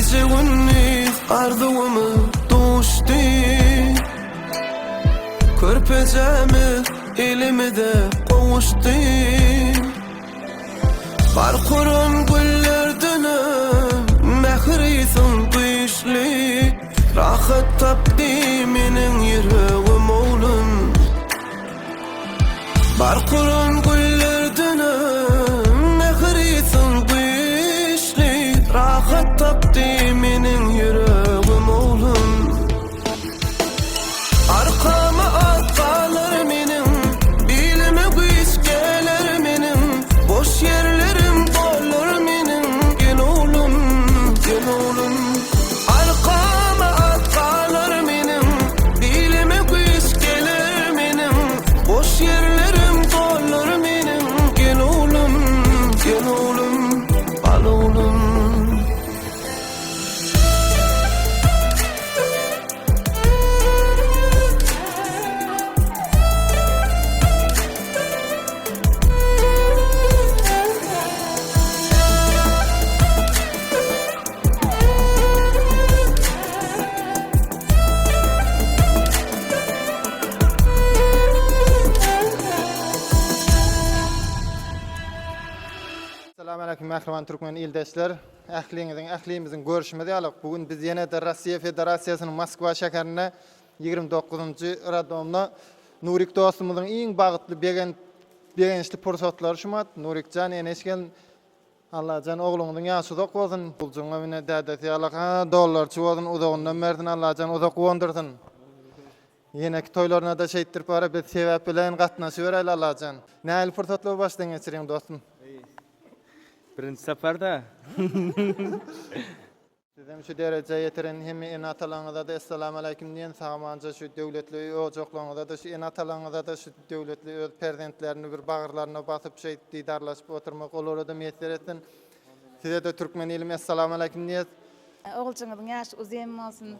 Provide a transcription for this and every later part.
Gece gündüz arzumu doğuştu. Körpecemiz elimde kavuştu. Barkuran güllerden mehrisin dışlı. Rahat tapdı menin yüreğim oğlum. Barkuran güllerden mehrisin dışlı. Rahat tapdı menin yüreğim oğlum. Arkama atlar menin, bilime güç gelir menin. Boş yerlerim dolar menin, gel oğlum, gel oğlum. Arkama atlar menin, bilime güç gelir menin. Boş yerlerim dolar menin, gel oğlum, gel oğlum, al oğlum. Assalamualaikum Mahraman Türkmen ildeşler. Ähliňizin görüşmedi alyk. Bugün biz ýene de Rossiya Federasiýasynyň Moskwa şäherine 29-njy radomda Nurik dostumyzyň iň bagtly begençli pursatlary şumat. Nurikjan eneşgen Allahjan ogluňyň ýaşy uzak bolsun. Buljuňa mine dädeti alyk dollarçy bolsun, uzagyndan merdin Allahjan uzak wondyrsyn. Ýene-ki toýlaryna da şeýtdirip bara bir sebäp bilen gatnaşy bereli Allahjan. Näil pursatlar başdan geçiriň dostum? Birinci seferde. Sizem şu derece yetiren hem en atalaňyza da assalamu alaykum diýen sagamanja şu döwletli ojaqlaňyza da şu en atalaňyza da şu döwletli öz prezidentlerini bir bagyrlaryna basyp şeýt diýdarlaşyp oturmak olary da meýser etsin. Size de türkmen elime assalamu alaykum diýet. Oğulcuğun yaş uzun olsun,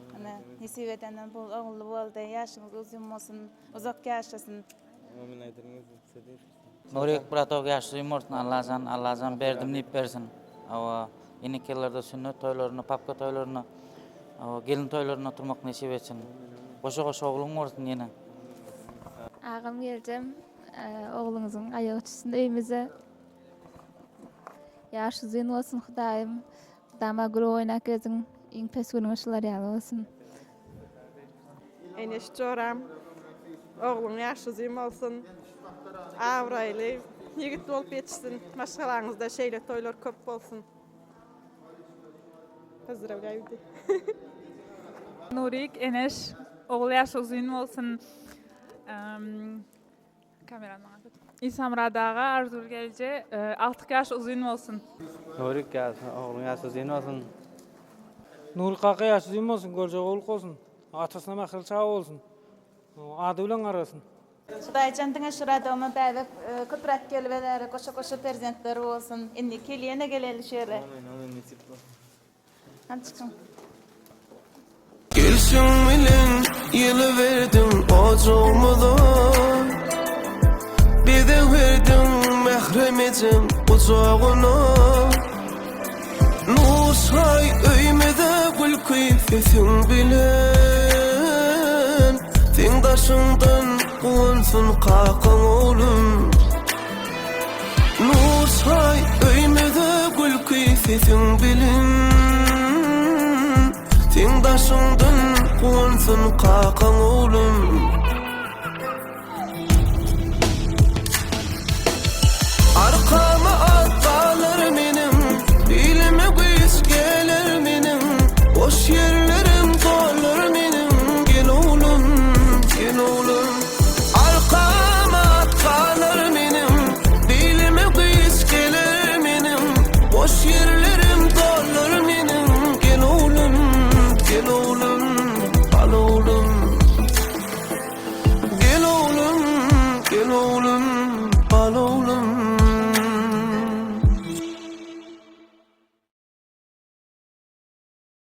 nisip edenden bu oğullu boldu, yaşınız uzun olsun, uzak yaşasın. Nurik Bratok yaşlıyım olsun, Allah'tan berdim nip bersin. Ava yeni kellerde sünnet toylarını, papka toylarını, gelin toylarını oturmak nesip etsin. Koşa oğlum olsun yine. Ağam geleceğim, oğlunuzun ayağı çıksın evimize. Yaş uzun olsun Hudayım. Dama guru oynak ezin, iň pesgünün ışılar ýaly olsun. Eneş çoram, oğlum yaşyzym olsun, awraýly, ýigit bolup ýetişsin, maşgalaňyzda şeýle toýlar köp bolsun. Pozdravляю. Nurik, Eneş, oğul yaşyzym olsun. Kameranı İsamra dağa Arzul gelce 6 yaş uzun olsun. Nurik ya, oğlum yaşyzym olsun. Nur kaka yaşyzym olsun, görje oğul olsun. Atasyna mahral çağı olsun. Ady bilen arasın. Hudaýjan diňe şu radomy bäbek köprak gelbeleri, koşa prezidentleri olsun. Indi kelýene geleli şeýle. Amin nisip bol. Hançyň. Gelşin bilen ýyly berdim ojağymyza. Bize verdin mehremecim uzagyna. Nusay öýmede gül kıyfetin bilen. Tiňdaşyňdan gonsun qakan oğlum. Nusay öýmede gül kıyfetin bilen. Tiňdaşyňdan gonsun qakan oğlum. Arka